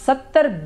70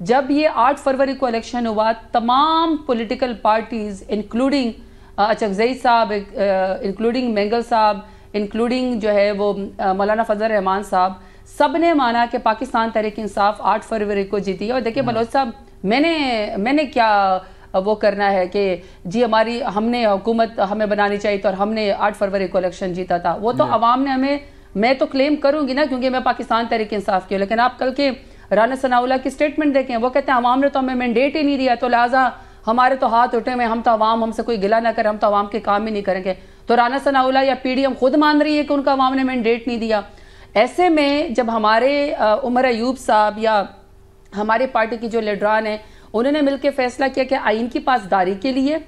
جب یہ 8 فروری کو الیکشن ہوا تمام پولیٹیکل پارٹیز انکلوڈنگ اچکزئی صاحب، انکلوڈنگ مینگل صاحب، انکلوڈنگ جو ہے وہ مولانا فضل الرحمان صاحب، سب نے مانا کہ پاکستان تحریک انصاف 8 فروری کو جیتی ہے. اور دیکھیں بلوچ صاحب، میں نے کیا وہ کرنا ہے کہ جی ہم نے حکومت ہمیں بنانی چاہیے تو اور ہم نے 8 فروری کو الیکشن جیتا تھا. وہ تو عوام نے ہمیں، میں تو کلیم کروں گی نا کیونکہ میں پاکستان تحریک انصاف کی ہوں، لیکن آپ کل کے رانا ثناء اللہ کی سٹیٹمنٹ دیکھیں، وہ کہتے ہیں عوام نے تو ہمیں مینڈیٹ ہی نہیں دیا تو لہٰذا ہمارے تو ہاتھ اٹھے ہوئے، ہم تو عوام ہم سے کوئی گلہ نہ کرے، ہم تو عوام کے کام ہی نہیں کریں گے. تو رانا ثناء اللہ یا پی ڈی ایم خود مان رہی ہے کہ ان کا عوام نے مینڈیٹ نہیں دیا. ایسے میں جب ہمارے عمر ایوب صاحب یا ہماری پارٹی کی جو لیڈران ہیں انہوں نے مل کے فیصلہ کیا کہ آئین کی پاسداری کے لیے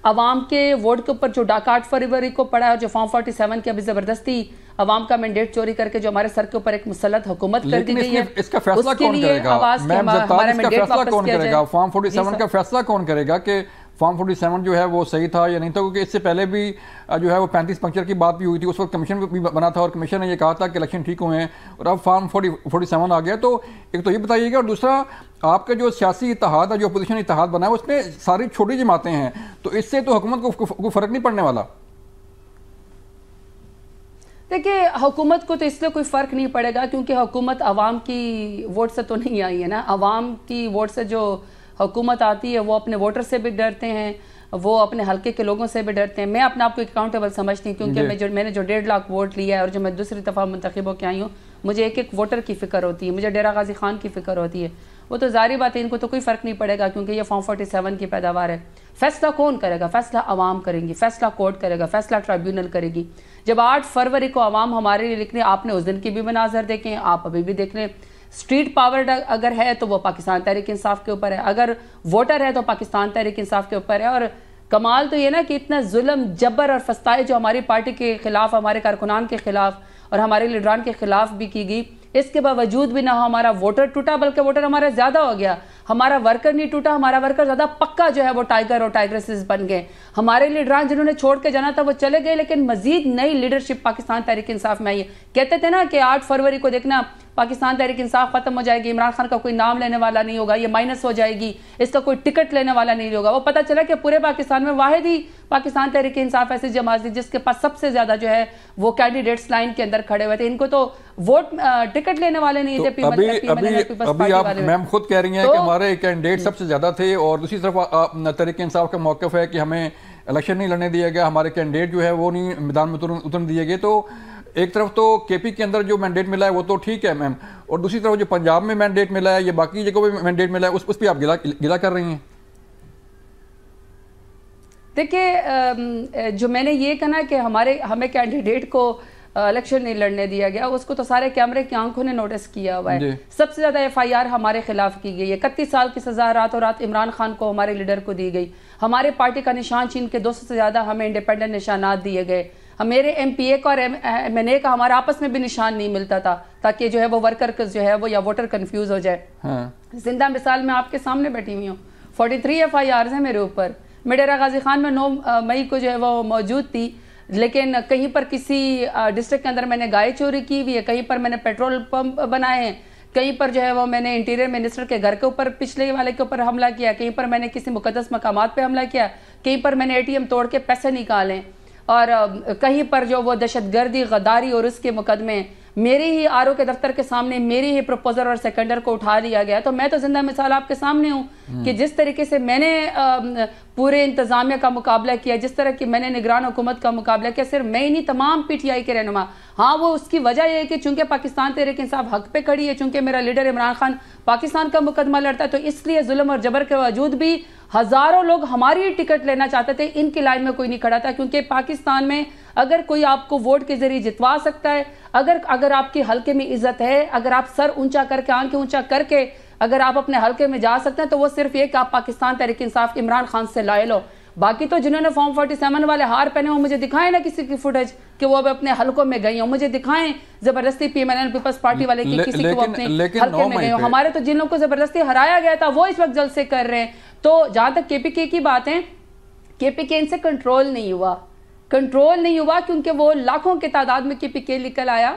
عوام کے ووٹ کے اوپر جو ڈاکہ 8 فروری کو پڑا ہے، جو فارم 47 کی ابھی زبردستی عوام کا مینڈیٹ چوری کر کے جو ہمارے سر کے اوپر ایک مسلط حکومت کر دی گئی ہے، اس کا فیصلہ کون کرے گا؟ ہمارا مینڈیٹ واپس کیا جائے. فارم 47 کا فیصلہ کون کرے گا کہ فارم 47 جو ہے وہ صحیح تھا یا نہیں تھا؟ کیونکہ اس سے پہلے بھی جو ہے وہ 35 پنکچر کی بات بھی ہوئی تھی، اس وقت کمیشن بھی بنا تھا اور کمیشن نے یہ کہا تھا کہ الیکشن ٹھیک ہوئے ہیں، اور اب فارم 47 آ گیا. تو ایک تو یہ بتائیے گا، اور دوسرا آپ کا جو سیاسی اتحاد ہے، جو اپوزیشن اتحاد بنا ہے، اس میں ساری چھوٹی جماعتیں ہیں، تو اس سے تو حکومت کو فرق نہیں پڑنے والا. دیکھیں حکومت کو تو اس لیے کوئی فرق نہیں پڑے گا کیونکہ حکومت عوام کی ووٹ سے تو نہیں آئی ہے نا. عوام کی ووٹ سے جو حکومت آتی ہے وہ اپنے ووٹر سے بھی ڈرتے ہیں، وہ اپنے حلقے کے لوگوں سے بھی ڈرتے ہیں. میں اپنے آپ کو اکاؤنٹیبل سمجھتی ہوں کیونکہ میں نے جو 1.5 لاکھ ووٹ لیا ہے اور جو میں دوسری دفعہ منتخب ہو کے آئی ہوں، مجھے ایک ووٹر کی فکر ہوتی ہے، مجھے ڈیرہ غازی خان کی فکر ہوتی ہے. وہ تو ظاہری بات ہے ان کو تو کوئی فرق نہیں پڑے گا کیونکہ یہ فارم 47 کی پیداوار ہے. فیصلہ کون کرے گا؟ فیصلہ عوام کریں گی، فیصلہ کورٹ کرے گا، فیصلہ ٹرائیبیونل کرے گی. جب 8 فروری کو عوام ہمارے لیے لکھنے، آپ نے اس دن کی بھی مناظر دیکھیں، آپ ابھی بھی دیکھ لیں. اسٹریٹ پاور اگر ہے تو وہ پاکستان تحریک انصاف کے اوپر ہے، اگر ووٹر ہے تو پاکستان تحریک انصاف کے اوپر ہے. اور کمال تو یہ نا کہ اتنا ظلم، جبر اور فسطائی جو ہماری پارٹی کے خلاف، ہمارے کارکنان کے خلاف اور ہمارے لیڈران کے خلاف بھی کی گئی، اس کے باوجود بھی نہ ہمارا ووٹر ٹوٹا بلکہ ووٹر ہمارا زیادہ ہو گیا. ہمارا ورکر نہیں ٹوٹا، ہمارا ورکر زیادہ پکا جو ہے وہ ٹائیگر اور ٹائگریسز بن گئے. ہمارے لیڈران جنہوں نے چھوڑ کے جانا تھا وہ چلے گئے، لیکن مزید نئی لیڈرشپ پاکستان تحریک انصاف میں آئی ہے. کہتے تھے نا کہ 8 فروری کو دیکھنا پاکستان تحریک انصاف ختم ہو جائے گی، عمران خان کا کوئی نام لینے والا نہیں ہوگا، یہ مائنس ہو جائے گی، اس کا کوئی ٹکٹ لینے والا نہیں ہوگا. وہ پتہ چلا کہ پورے پاکستان میں واحد ہی پاکستان تحریک انصاف ایسی جماعت تھی جس کے پاس سب سے زیادہ جو ہے وہ کینڈیڈیٹس لائن کے اندر کھڑے ہوئے تھے. ان کو تو ووٹ ٹکٹ لینے والے نہیں تھے. ابھی آپ میم خود کہہ رہی ہیں کہ ہمارے کینڈیڈیٹ سب سے زیادہ تھے، اور دوسری طرف تحریک انصاف کا موقف ہے کہ ہمیں الیکشن نہیں لڑنے دیا گیا، ہمارے کینڈیڈیٹ جو ہے وہ نہیں میدان میں اترنے دیے گئے. تو ایک طرف تو کے پی کے اندر جو مینڈیٹ ملا ہے وہ تو ٹھیک ہے میم، اور دوسری طرف جو پنجاب میں مینڈیٹ ملا ہے یا باقی جگہوں پہ مینڈیٹ ملا ہے اس پہ آپ گلا کر رہی ہیں. دیکھیں جو میں نے یہ کہنا کہ ہمیں کینڈیڈیٹ کو الیکشن نہیں لڑنے دیا گیا، اس کو تو سارے کیمرے کی آنکھوں نے نوٹس کیا ہوا ہے. سب سے زیادہ FIR ہمارے خلاف کی گئی ہے. 31 سال کی سزا راتوں رات عمران خان کو، ہمارے لیڈر کو دی گئی. ہمارے پارٹی کا نشان چھین کے 200 سے زیادہ ہمیں انڈیپینڈنٹ نشانات دیے گئے. میرے MPA کا اور MNA کا ہمارا آپس میں بھی نشان نہیں ملتا تھا تاکہ جو ہے وہ ورکر جو ہے وہ یا ووٹر کنفیوز ہو جائے. زندہ مثال میں آپ کے سامنے بیٹھی ہوئی ہوں، 43 FIRs ہیں میرے اوپر. میں ڈیرہ غازی خان میں 9 مئی کو جو ہے وہ موجود تھی، لیکن کہیں پر کسی ڈسٹرکٹ کے اندر میں نے گائے چوری کی ہوئی ہے، کہیں پر میں نے پیٹرول پمپ بنائے ہیں، کہیں پر جو ہے وہ میں نے انٹیریئر منسٹر کے گھر کے اوپر پچھلے والے کے اوپر حملہ کیا، کہیں پر میں نے کسی مقدس مقامات پہ حملہ کیا، کہیں پر میں نے ATM توڑ کے پیسے نکالے، اور کہیں پر جو وہ دہشت گردی، غداری اور اس کے مقدمے میری ہی RO کے دفتر کے سامنے میری ہی پروپوزر اور سیکنڈر کو اٹھا لیا گیا. تو میں تو زندہ مثال آپ کے سامنے ہوں کہ جس طریقے سے میں نے پورے انتظامیہ کا مقابلہ کیا، جس طرح کی میں نے نگران حکومت کا مقابلہ کیا، صرف میں ہی نہیں تمام PTI کے رہنما. ہاں وہ اس کی وجہ یہ ہے کہ چونکہ پاکستان تحریک انصاف حق پہ کھڑی ہے، چونکہ میرا لیڈر عمران خان پاکستان کا مقدمہ لڑتا ہے، تو اس لیے ظلم اور جبر کے باوجود بھی ہزاروں لوگ ہماری ٹکٹ لینا چاہتے تھے. ان کی لائن میں کوئی نہیں کھڑا تھا کیونکہ پاکستان میں اگر کوئی آپ کو ووٹ کے ذریعے جتوا سکتا ہے، اگر آپ کی حلقے میں عزت ہے، اگر آپ سر اونچا کر کے آنکھیں اونچا کر کے اگر آپ اپنے حلقے میں جا سکتے ہیں، تو وہ صرف یہ کہ آپ پاکستان تحریک انصاف کے عمران خان سے لائل ہو. باقی تو جنہوں نے فارم 47 والے ہار پہنے ہوں مجھے دکھائیں نا کسی کی فوٹیج کہ وہ اپنے حلقوں میں گئی ہوں، مجھے دکھائیں زبردستی PMLN پیپلز پارٹی والے کی کسی کو اپنے حلقے میں گئی ہوں. ہمارے تو جن لوگوں کو زبردستی ہرایا گیا تھا وہ اس وقت جلسے کر رہے ہیں. تو جہاں تک KPK کی بات ہے، KPK ان سے کنٹرول نہیں ہوا کیونکہ وہ لاکھوں کی تعداد میں KPK نکل آیا.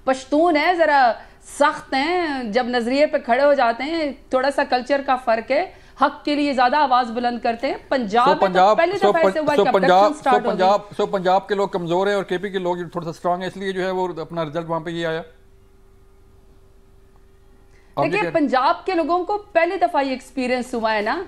پشتون ہے، ذرا سخت ہیں، جب نظریے پہ کھڑے ہو جاتے ہیں تھوڑا سا کلچر کا فرق ہے، حق کے لیے زیادہ آواز بلند کرتے ہیں. پنجاب میں تو پہلی دفعہ ایسے ہوا کہ ابڈکشن سٹارٹ ہو گئی. پنجاب کے لوگ کمزور ہیں اور کے پی کے لوگ تھوڑا سا سٹرانگ ہیں، اس لیے جو ہے وہ اپنا رزلٹ وہاں پہ یہ آیا. دیکھیے پنجاب کے لوگوں کو پہلی دفعہ یہ ایکسپیرینس ہوا ہے نا.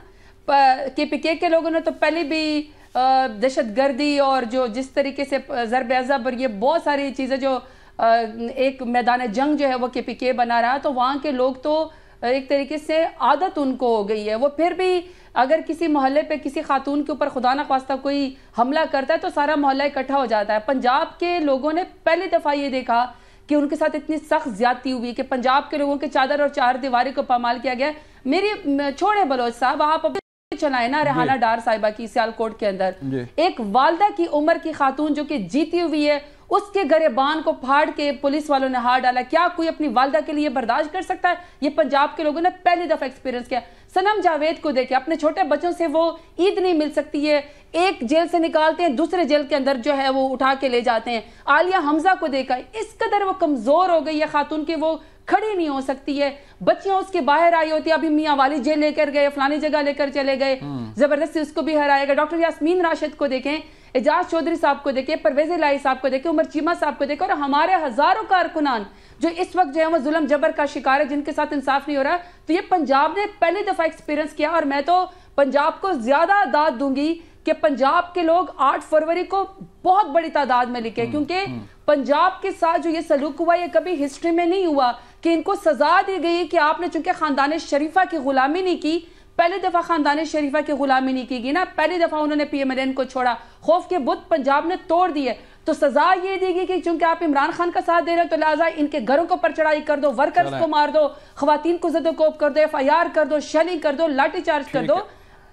کے پی کے لوگوں نے تو پہلے بھی دہشت گردی اور جو جس طریقے سے ضرب عضب اور یہ بہت ساری چیزیں جو ایک میدان جنگ جو ہے وہ کے پی کے بنا رہا، تو وہاں کے لوگ تو ایک طریقے سے عادت ان کو ہو گئی ہے. وہ پھر بھی اگر کسی محلے پہ کسی خاتون کے اوپر خدا نخواستہ کوئی حملہ کرتا ہے تو سارا محلہ اکٹھا ہو جاتا ہے. پنجاب کے لوگوں نے پہلی دفعہ یہ دیکھا کہ ان کے ساتھ اتنی سخت زیادتی ہوئی کہ پنجاب کے لوگوں کے چادر اور چار دیواری کو پامال کیا گیا. میری چھوڑے بلوچ صاحب، آپ چلائے نا ریحانہ ڈار صاحبہ کی سیالکوٹ کے اندر، ایک والدہ کی عمر کی خاتون جو کہ جیتی ہوئی ہے، اس کے گریبان کو پھاڑ کے پولیس والوں نے ہار ڈالا. کیا کوئی اپنی والدہ کے لیے برداشت کر سکتا ہے؟ یہ پنجاب کے لوگوں نے پہلی دفعہ ایکسپیرینس کیا. سنم جاوید کو دیکھیں، اپنے چھوٹے بچوں سے وہ عید نہیں مل سکتی ہے، ایک جیل سے نکالتے ہیں دوسرے جیل کے اندر جو ہے وہ اٹھا کے لے جاتے ہیں. عالیہ حمزہ کو دیکھا، اس قدر وہ کمزور ہو گئی ہے خاتون کی، وہ کھڑی نہیں ہو سکتی ہے. بچیاں اس کے باہر آئی ہوتی ہے، ابھی میاں والی جیل لے کر گئے، فلانی جگہ لے کر چلے گئے، زبردستی اس کو بھی ہرایا گیا. ڈاکٹر یاسمین راشد کو دیکھیں، اعجاز چودھری صاحب کو دیکھیں، پرویز الہی صاحب کو دیکھیں، عمر چیمہ صاحب کو دیکھیں، اور ہمارے ہزاروں کارکنان جو اس وقت جو ہے وہ ظلم جبر کا شکار ہے، جن کے ساتھ انصاف نہیں ہو رہا. تو یہ پنجاب نے پہلی دفعہ ایکسپیرینس کیا، اور میں تو پنجاب کو زیادہ داد دوں گی کہ پنجاب کے لوگ 8 فروری کو بہت بڑی تعداد میں لکھے، کیونکہ پنجاب کے ساتھ جو یہ سلوک ہوا یہ کبھی ہسٹری میں نہیں ہوا کہ ان کو سزا دی گئی کہ آپ نے چونکہ خاندان شریفہ کی غلامی نہیں کی. پہلی دفعہ خاندان شریفہ کی غلامی نہیں کی گئی نا، پہلی دفعہ انہوں نے پی ایم ایل این کو چھوڑا، خوف کے بت پنجاب نے توڑ دیے. تو سزا یہ دی گئی کہ چونکہ آپ عمران خان کا ساتھ دے رہے ہیں تو لہٰذا ان کے گھروں کو پر چڑھائی کر دو، ورکرز کو مار دو، خواتین کو زد و کوب کر دو، ایف آئی آر کر دو، شیلنگ کر دو، لاٹھی چارج کر دو.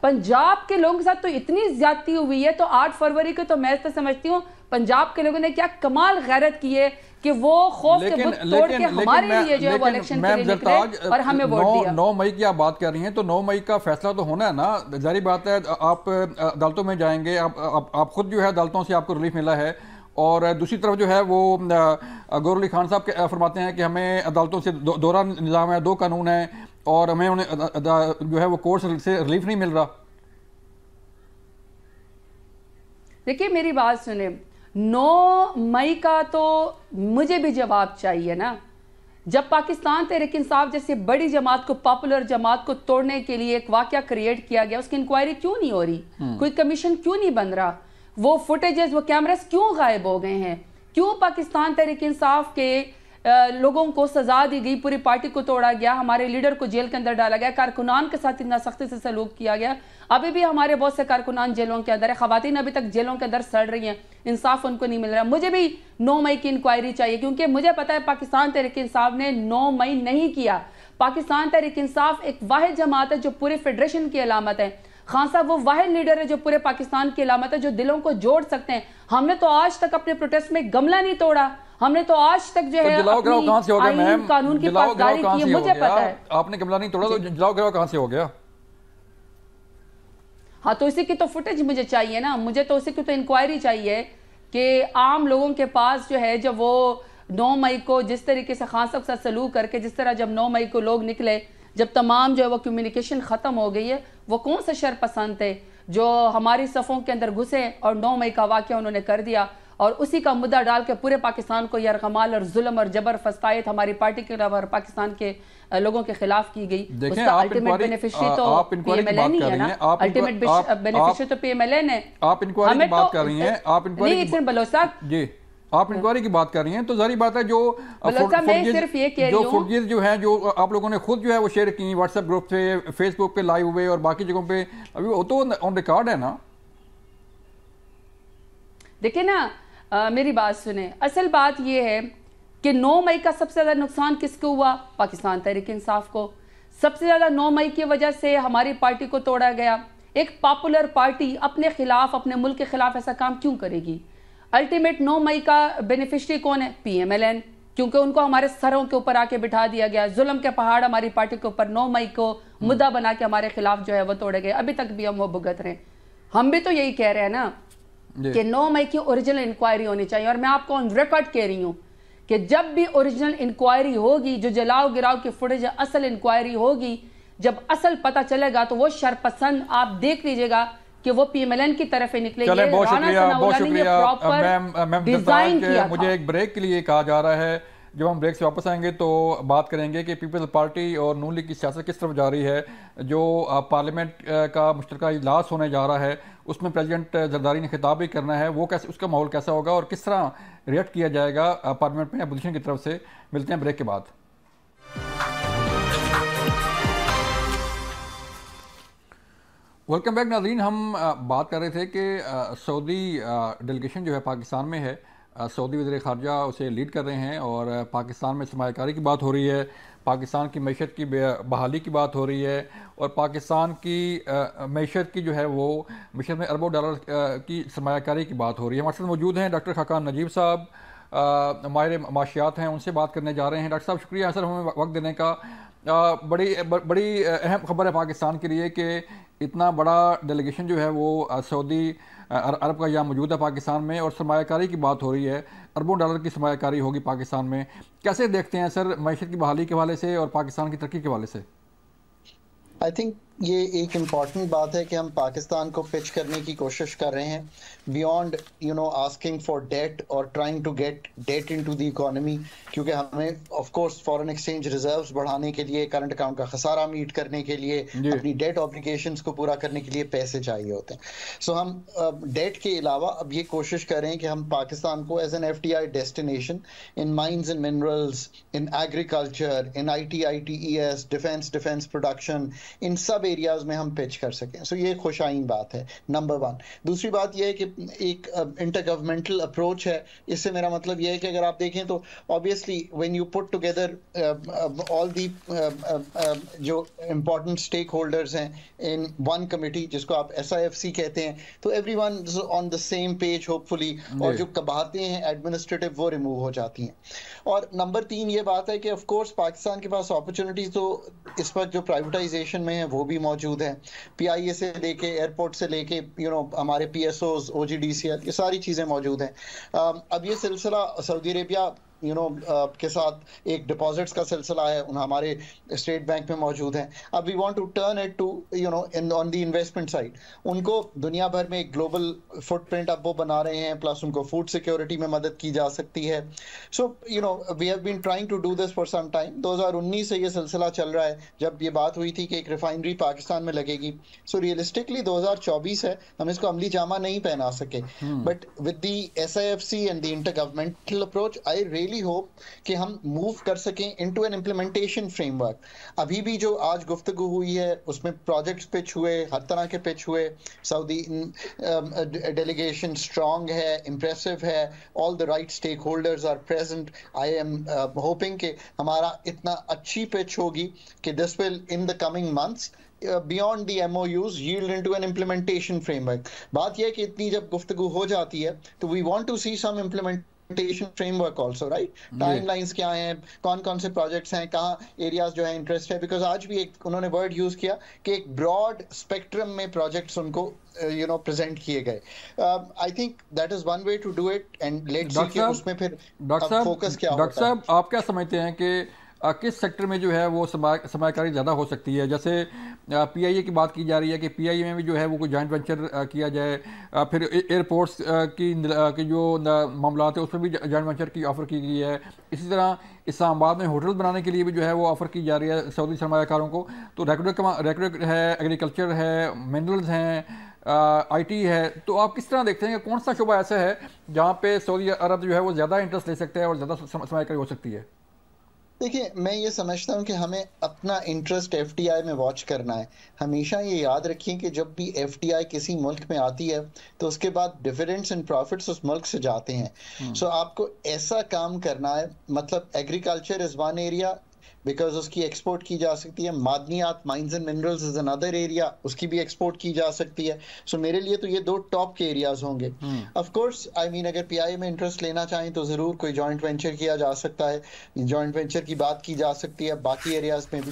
پنجاب کے لوگوں کے ساتھ تو اتنی زیادتی ہوئی ہے. تو 8 فروری کو تو میں تو سمجھتی ہوں پنجاب کے لوگوں نے کیا کمال غیرت کی ہے کہ وہ خوف کے بت توڑ کے ہمارے لیے جو ہے وہ الیکشن کے لیے نکلے اور ہمیں ووٹ دیا. 9 مئی کی آپ بات کر رہی ہیں تو 9 مئی کا فیصلہ تو ہونا ہے نا. ظاہری بات ہے آپ عدالتوں میں جائیں گے، آپ خود جو ہے عدالتوں سے آپ کو ریلیف ملا ہے، اور دوسری طرف جو ہے وہ گور علی خان صاحب فرماتے ہیں کہ ہمیں عدالتوں سے دورہ نظام ہے، 2 قانون ہیں، اور ہمیں انہیں جو ہے وہ کورٹ سے ریلیف نہیں مل رہا. دیکھیے میری بات سنیں، 9 مئی کا تو مجھے بھی جواب چاہیے نا. جب پاکستان تحریک انصاف جیسے بڑی جماعت کو، پاپولر جماعت کو توڑنے کے لیے ایک واقعہ کریٹ کیا گیا، اس کی انکوائری کیوں نہیں ہو رہی؟ کوئی کمیشن کیوں نہیں بن رہا؟ وہ فوٹیجز، وہ کیمراز کیوں غائب ہو گئے ہیں؟ کیوں پاکستان تحریک انصاف کے لوگوں کو سزا دی گئی، پوری پارٹی کو توڑا گیا، ہمارے لیڈر کو جیل کے اندر ڈالا گیا، کارکنان کے ساتھ اتنا سختی سے سلوک کیا گیا؟ ابھی بھی ہمارے بہت سے کارکنان جیلوں کے اندر ہے، خواتین ابھی تک جیلوں کے اندر سڑ رہی ہیں، انصاف ان کو نہیں مل رہا. مجھے بھی 9 مئی کی انکوائری چاہیے، کیونکہ مجھے پتا ہے پاکستان تحریک انصاف نے 9 مئی نہیں کیا. پاکستان تحریک انصاف ایک واحد جماعت ہے جو پورے فیڈریشن کی علامت ہے. خان صاحب وہ واحد لیڈر ہے جو پورے پاکستان کی علامت ہے، جو دلوں کو جوڑ سکتے ہیں. ہم نے تو آج تک اپنے پروٹیسٹ میں گملہ نہیں توڑا، ہم نے تو آج تک جو ہے اپنی آئین قانون کی پاسداری کی ہے. مجھے پتا ہے آپ نے گملہ نہیں توڑا تو جلاؤ گراؤ کہاں سے ہو گیا؟ ہاں تو اسی کی تو فوٹیج مجھے چاہیے نا، مجھے تو اسی کی تو انکوائری چاہیے کہ عام لوگوں کے پاس جو ہے جب وہ 9 مئی کو جس طریقے سے خان صاحب سے سلوک کر کے، جس طرح جب 9 مئی کو لوگ نکلے، جب تمام جو ہے وہ کمیونیکیشن ختم ہو گئی ہے، وہ کون سے شر پسند تھے جو ہماری صفوں کے اندر گھسے اور 9 مئی کا واقعہ انہوں نے کر دیا، اور اسی کا مدعا ڈال کے پورے پاکستان کو یرغمال اور ظلم اور جبر فسطائیت ہماری پارٹی کے علاوہ اور پاکستان کے لوگوں کے خلاف کی گئی. اس کا الٹیمیٹ بینیفیشری تو پی ایم ایل این ہی ہے نا، الٹیمیٹ بینیفیشری تو پی ایم ایل این ہے. آپ انکوائری کی بات کر رہی ہیں، آپ انکوائری نہیں، ایک سن بلوچ صاحب جی آپ انکوائری کی بات کر رہی ہیں تو ظاہری بات ہے جو فوٹیج جو ہیں جو آپ لوگوں نے خود جو ہے وہ شیئر کی واٹس ایپ گروپ پہ، فیس بک پہ لائیو ہوئے اور باقی جگہوں پہ، ابھی وہ تو آن ریکارڈ ہے نا. دیکھیں نا میری بات سنیں، اصل بات یہ ہے کہ 9 مئی کا سب سے زیادہ نقصان کس کو ہوا؟ پاکستان تحریک انصاف کو. سب سے زیادہ 9 مئی کی وجہ سے ہماری پارٹی کو توڑا گیا. ایک پاپولر پارٹی اپنے خلاف، اپنے ملک کے خلاف ایسا کام کیوں کرے گی؟ الٹیمیٹ 9 مئی کا بینیفیشری کون ہے؟ پی ایم ایل این، کیونکہ ان کو ہمارے سروں کے اوپر آ کے بٹھا دیا گیا، ظلم کے پہاڑ ہماری پارٹی کے اوپر 9 مئی کو مدعا بنا کے ہمارے خلاف جو ہے وہ توڑے گئے. ابھی تک بھی ہم وہ بھگت رہے ہیں. ہم بھی تو یہی کہہ رہے ہیں نا کہ 9 مئی کی اوریجنل انکوائری ہونی چاہیے، اور میں آپ کو آن ریکارڈ کہہ رہی ہوں کہ جب بھی اوریجنل انکوائری ہوگی, جو جلاؤ گراؤ کی فوٹیج اصل انکوائری ہوگی, جب اصل پتہ چلے گا تو وہ شرپسند آپ دیکھ لیجئے گا کہ وہ پی ایم ایل این کی طرف نکلے گے. بہت شکریہ میم. مجھے ایک بریک کے لیے کہا جا رہا ہے, جب ہم بریک سے واپس آئیں گے تو بات کریں گے کہ پیپلز پارٹی اور نون لیگ کی سیاست کس طرف جا رہی ہے. جو پارلیمنٹ کا مشترکہ اجلاس ہونے جا رہا ہے اس میں پریزیڈنٹ زرداری نے خطاب بھی کرنا ہے, وہ کیسے, اس کا ماحول کیسا ہوگا اور کس طرح ریئیکٹ کیا جائے گا پارلیمنٹ میں اپوزیشن کی طرف سے. ملتے ہیں بریک کے بعد. ویلکم بیک ناظرین. ہم بات کر رہے تھے کہ سعودی ڈیلیگیشن جو ہے پاکستان میں ہے, سعودی وزیر خارجہ اسے لیڈ کر رہے ہیں اور پاکستان میں سرمایہ کاری کی بات ہو رہی ہے, پاکستان کی معیشت کی بحالی کی بات ہو رہی ہے, اور پاکستان کی معیشت کی جو ہے وہ معیشت میں اربوں ڈالر کی سرمایہ کاری کی بات ہو رہی ہے. ہمارے ساتھ موجود ہیں ڈاکٹر خاقان نجیب صاحب, ماہر معاشیات ہیں, ان سے بات کرنے جا رہے ہیں. ڈاکٹر صاحب شکریہ سر ہمیں وقت دینے کا. بڑی اہم خبر ہے پاکستان کے لیے کہ اتنا بڑا ڈیلیگیشن جو ہے وہ سعودی عرب کا یہاں موجود ہے پاکستان میں, اور سرمایہ کاری کی بات ہو رہی ہے, اربوں ڈالر کی سرمایہ کاری ہوگی پاکستان میں. کیسے دیکھتے ہیں سر معیشت کی بحالی کے حوالے سے اور پاکستان کی ترقی کے حوالے سے؟ آئی تھنک یہ ایک امپورٹنٹ بات ہے کہ ہم پاکستان کو پچ کرنے کی کوشش کر رہے ہیں بیونڈ آسکنگ فار ڈیٹ اور trying to get debt into the economy, کیونکہ ہمیں of course foreign exchange reserves بڑھانے کے لیے, کرنٹ اکاؤنٹ کا خسارہ میٹ کرنے کے لیے, اپنی ڈیٹ اوبلیگیشنز کو پورا کرنے کے لیے پیسے چاہیے ہوتے ہیں. سو ہم ڈیٹ کے علاوہ اب یہ کوشش کر رہے ہیں کہ ہم پاکستان کو as an F D I destination in mines and minerals, in agriculture, in I T E S, defence production, ان سب ایریاز میں ہم پچ کر سکیں. سو یہ خوش آئین بات ہے نمبر 1. دوسری بات یہ ہے کہ ایک انٹر گورنمنٹل اپروچ ہے. اس سے میرا مطلب یہ ہے کہ اگر آپ دیکھیں تو obviously when you put together all the جو important stakeholders ہیں in one committee جس کو آپ SIFC کہتے ہیں, تو everyone is on the same page hopefully, اور جو کباہتیں ہیں ایڈمنسٹریٹو وہ ریموو ہو جاتی ہیں. اور نمبر 3 یہ بات ہے کہ آف کورس پاکستان کے پاس اپرچونیٹیز تو اس وقت جو پرائیویٹائزیشن میں ہیں وہ بھی موجود ہیں, پی آئی اے سے لے کے ایئرپورٹ سے لے کے ہمارے پی ایس اوز, او جی ڈی سی ایل, یہ ساری چیزیں موجود ہیں. اب یہ سلسلہ سعودی عربیہ کے ساتھ ایک ڈپازٹس کا سلسلہ ہے, ہمارے اسٹیٹ بینک میں موجود ہیں. اب we want to turn it to on the investment side. ان کو دنیا بھر میں ایک گلوبل فٹ پرنٹ اب وہ بنا رہے ہیں, پلس ان کو فوڈ سیکیورٹی میں مدد کی جا سکتی ہے. So we have been trying to do this for some time. 2019 سے یہ سلسلہ چل رہا ہے جب یہ بات ہوئی تھی کہ ایک ریفائنری پاکستان میں لگے گی. سو ریئلسٹکلی 2024 ہے, ہم اس کو عملی جامہ نہیں پہنا سکے, but with the SIFC and the intergovernmental approach I really hope کہ ہم موو کر سکیں into an implementation framework. ابھی بھی جو آج گفتگو ہوئی ہے اس میں پروجیکٹس پچ ہوئے, ہر طرح کے پچ ہوئے. سعودی ڈیلیگیشن اسٹرانگ ہے, امپریسو ہے, all the right stakeholders are present. I am hoping کہ ہمارا اتنا اچھی پچ ہوگی کہ this will in the coming months beyond the MOUs yield into an implementation framework. بات یہ ہے کہ اتنی جب گفتگو ہو جاتی ہے تو we want to see some implementation framework also, right? Time lines کیا ہیں, کون کون سے پروجیکٹس ہیں, کہاں ایریاز جو ہیں انٹرسٹ ہے, بیکاز آج بھی ایک انہوں نے ورڈ یوز کیا کہ ایک براڈ اسپیکٹرم میں پروجیکٹس ان کو پریزنٹ کیے گئے. I think that is one way to do it and let's see کہ اس میں پھر فوکس کیا ہوتا ہے. ڈاکٹر صاحب آپ کیا سمجھتے ہیں کہ کس سیکٹر میں جو ہے وہ سرمایہ کاری زیادہ ہو سکتی ہے؟ جیسے پی آئی اے کی بات کی جا رہی ہے کہ پی آئی اے میں بھی جو ہے وہ کوئی جوائنٹ وینچر کیا جائے, پھر ایئرپورٹس کی جو معاملات ہیں اس میں بھی جوائنٹ وینچر کی آفر کی گئی ہے. اسی طرح اسلام آباد میں ہوٹل بنانے کے لیے بھی جو ہے وہ آفر کی جا رہی ہے سعودی سرمایہ کاروں کو. تو ریگولر ہے, ایگریکلچر ہے, منرلز ہیں, آئی ٹی ہے, تو آپ کس طرح دیکھتے ہیں کہ کون سا شعبہ ایسا ہے جہاں پہ سعودی عرب جو ہے وہ زیادہ انٹرسٹ لے سکتا ہے اور زیادہ سرمایہ کاری ہو سکتی ہے؟ دیکھیں میں یہ سمجھتا ہوں کہ ہمیں اپنا انٹرسٹ ایف ڈی آئی میں واچ کرنا ہے. ہمیشہ یہ یاد رکھیں کہ جب بھی ایف ڈی آئی کسی ملک میں آتی ہے تو اس کے بعد ڈیویڈنڈس اینڈ پروفٹس اس ملک سے جاتے ہیں. سو آپ کو ایسا کام کرنا ہے, مطلب agriculture is one area, because اس کی ایکسپورٹ کی جا سکتی ہے. معدنیات مائنز اینڈ منرلز از اندر ایریا, اس کی بھی ایکسپورٹ کی جا سکتی ہے. سو میرے لیے تو یہ دو ٹاپ کے ایریاز ہوں گے. آف کورس آئی مین اگر پی آئی میں انٹرسٹ لینا چاہیں تو ضرور کوئی جوائنٹ وینچر کیا جا سکتا ہے, جوائنٹ وینچر کی بات کی جا سکتی ہے باقی ایریاز میں بھی.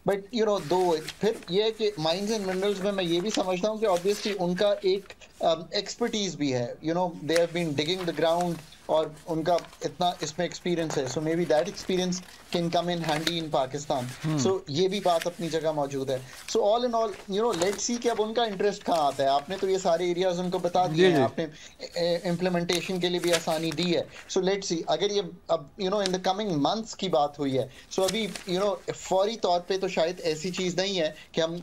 بٹ یو نو دو پھر یہ ہے کہ مائنز اینڈ منرلز میں یہ بھی سمجھتا ہوں کہ آبویسلی ان کا ایک ایکسپرٹیز بھی ہے. You know they have been digging the ground اور ان کا اتنا اس میں ایکسپیرینس ہے. So may be that experience can come in handy in Pakistan. سو یہ بھی بات اپنی جگہ موجود ہے. سو آل ان all you know let's see کہ اب ان کا انٹرسٹ کہاں آتا ہے. آپ نے تو یہ سارے ایریاز ان کو بتا دیے ہیں, آپ نے امپلیمنٹیشن کے لیے بھی آسانی دی ہے. سو لیٹس سی اگر یہ اب you know in the coming months کی بات ہوئی ہے, سو ابھی یو نو فوری طور پہ تو شاید ایسی چیز نہیں ہے کہ ہم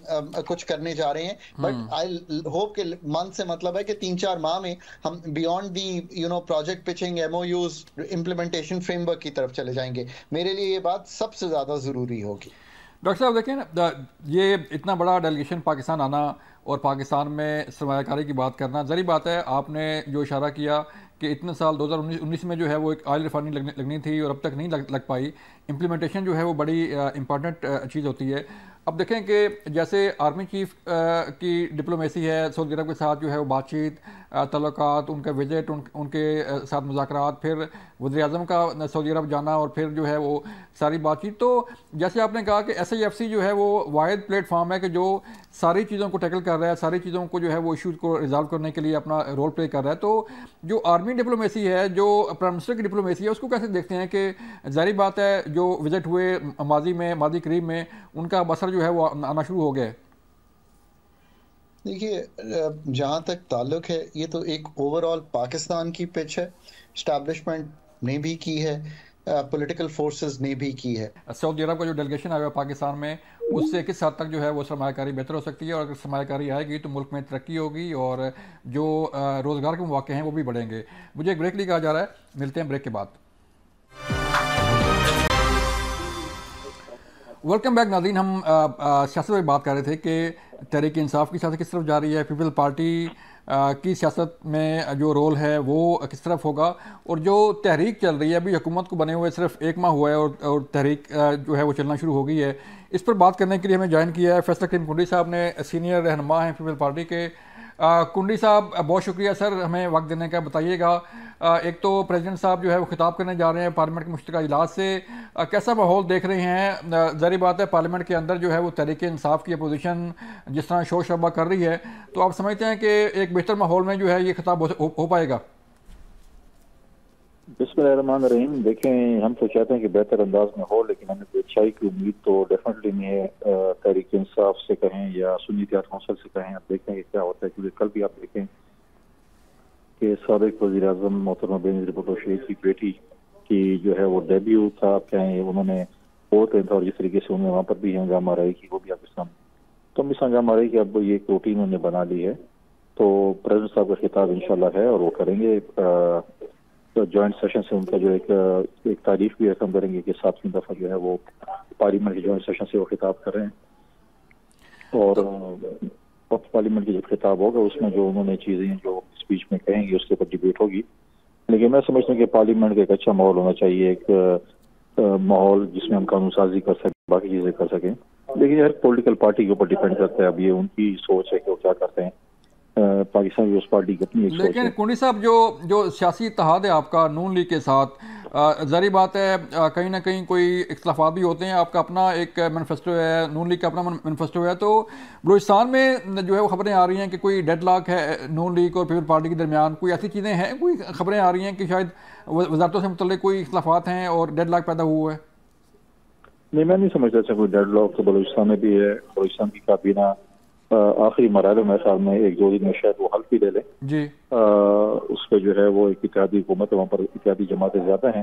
کچھ کرنے جا رہے ہیں. بٹ آئی ہوپ کہ منتھ سے مطلب ہے کہ 3-4 ماہ میں ہم beyond the you know project pitching, M O Us, implementation framework کی طرف چلے جائیں گے. میرے لیے یہ بات سب سے زیادہ ضروری ہوگی. ڈاکٹر صاحب دیکھیں نا, یہ اتنا بڑا ڈیلیگیشن پاکستان آنا اور پاکستان میں سرمایہ کاری کی بات کرنا, ظاہری بات ہے آپ نے جو اشارہ کیا کہ اتنے سال 2019 میں جو ہے وہ ایک آئل ریفائنری لگنی تھی اور اب تک نہیں لگ پائی. امپلیمنٹیشن جو ہے وہ بڑی امپورٹنٹ چیز ہوتی ہے. اب دیکھیں کہ جیسے آرمی چیف کی ڈپلومیسی ہے سعودی عرب کے ساتھ, جو ہے وہ بات چیت, تعلقات, ان کا وزٹ, ان کے ساتھ مذاکرات, پھر وزیر اعظم کا سعودی عرب جانا اور پھر جو ہے وہ ساری بات چیت. تو جیسے آپ نے کہا کہ ایس آئی ایف سی جو ہے وہ واحد پلیٹ فارم ہے کہ جو ساری چیزوں کو ٹیکل کر رہا ہے, ساری چیزوں کو جو ہے وہ ایشوز کو ریزالو کرنے کے لیے اپنا رول پلے کر رہا ہے. تو جو آرمی ڈپلومیسی ہے, جو پرائم منسٹر کی ڈپلومیسی ہے, اس کو کیسے دیکھتے ہیں کہ ظاہری بات ہے جو وزٹ ہوئے ماضی قریب میں ان کا بصر جو ہے وہ آنا شروع ہو گیا ہے؟ دیکھیے جہاں تک تعلق ہے یہ تو ایک اوور آل پاکستان کی پچ ہے, اسٹیبلشمنٹ نے بھی کی ہے, پولیٹیکل فورسز نے بھی کی ہے. سعودی عرب کا جو ڈیلیگیشن آیا ہے پاکستان میں, اس سے کس حد تک جو ہے وہ سرمایہ کاری بہتر ہو سکتی ہے, اور اگر سرمایہ کاری آئے گی تو ملک میں ترقی ہوگی اور جو روزگار کے مواقع ہیں وہ بھی بڑھیں گے. مجھے ایک بریک لے کہا جا رہا ہے, ملتے ہیں بریک کے بعد. ویلکم بیک ناظرین. ہم سیاست پہ بات کر رہے تھے کہ تحریک انصاف کی سیاست کس طرف جا رہی ہے, پیپل پارٹی کی سیاست میں جو رول ہے وہ کس طرف ہوگا, اور جو تحریک چل رہی ہے, ابھی حکومت کو بنے ہوئے صرف 1 ماہ ہوا ہے اور تحریک جو ہے وہ چلنا شروع ہو گئی ہے. اس پر بات کرنے کے لیے ہمیں جوائن کیا ہے فیصل کریم کنڈی صاحب نے, سینئر رہنما ہیں پیپل پارٹی کے. کنڈی صاحب بہت شکریہ سر ہمیں وقت دینے کا. بتائیے گا, ایک تو پریزیڈنٹ صاحب جو ہے وہ خطاب کرنے جا رہے ہیں پارلیمنٹ کے مشترکہ اجلاس سے, کیسا ماحول دیکھ رہے ہیں؟ ظاہری بات ہے پارلیمنٹ کے اندر جو ہے وہ تحریک انصاف کی اپوزیشن جس طرح شور شرابہ کر رہی ہے, تو آپ سمجھتے ہیں کہ ایک بہتر ماحول میں جو ہے یہ خطاب ہو پائے گا؟ بسم اللہ الرحمن الرحیم. دیکھیں ہم تو چاہتے ہیں کہ بہتر انداز میں ہو, لیکن ہمیں اچھائی کی امید تو ڈیفینیٹلی نہیں ہے. تحریک انصاف سے کہیں یا سنی اتحاد کونسل سے کہیں, آپ دیکھیں کہ کیا ہوتا ہے. کیونکہ کل بھی آپ دیکھیں کہ سابق وزیر اعظم محترمہ بینظیر بھٹو شہید کی بیٹی کی جو ہے وہ ڈیبیو تھا, آپ کہیں انہوں نے بہت تھا, اور جس طریقے سے انہوں نے وہاں پر بھی ہنگامہ آرائی کی, وہ بھی آپ کے سامنے. تو ہم اس ہنگامہ آرائی کی اب یہ ایک روٹین انہوں نے بنا لی ہے. تو پریزیڈنٹ صاحب کا خطاب انشاءاللہ ہے اور وہ کریں گے. جوائنٹ سیشن سے ان کا جو ایک تعریف بھی رقم کریں گے کہ 7ویں دفعہ جو ہے وہ پارلیمنٹ کے جوائنٹ سیشن سے وہ خطاب کر رہے ہیں, اور پارلیمنٹ کے جو خطاب ہوگا اس میں جو انہوں نے چیزیں جو اسپیچ میں کہیں گے اس کے اوپر ڈیبیٹ ہوگی. لیکن میں سمجھتا ہوں کہ پارلیمنٹ کا ایک اچھا ماحول ہونا چاہیے, ایک ماحول جس میں ہم قانون سازی کر سکیں, باقی چیزیں کر سکیں. لیکن ہر پولیٹیکل پارٹی کے اوپر ڈیپینڈ کرتا ہے, اب یہ ان کی سوچ ہے کہ وہ کیا کرتے ہیں. پاکستان پیپلز پارٹی کی اپنی ایک سوچ ہے. لیکن کنڈی صاحب جو سیاسی اتحاد ہے آپ کا نون لیگ کے ساتھ, ظاہری بات ہے کہیں نہ کہیں کوئی اختلافات بھی ہوتے ہیں. آپ کا اپنا ایک مینیفیسٹو ہے, نون لیگ کا اپنا مینیفیسٹو ہے. تو بلوچستان میں جو ہے وہ خبریں آ رہی ہیں کہ کوئی ڈیڈ لاک ہے نون لیگ اور پیپل پارٹی کے درمیان, کوئی ایسی چیزیں ہیں, کوئی خبریں آ رہی ہیں کہ شاید وزارتوں سے متعلق کوئی اختلافات ہیں اور ڈیڈ لاک پیدا ہوا ہے؟ نہیں, میں نہیں سمجھتا اچھا کوئی ڈیڈ لاک تو بلوچستان میں بھی ہے. بلوچستان کی کابینہ آخری مرحلے میں خیال میں 1-2 دن میں شاید وہ حل بھی لے لیں جی. اس پہ جو ہے وہ ایک اتحادی حکومت ہے, وہاں پر اتحادی جماعتیں زیادہ ہیں,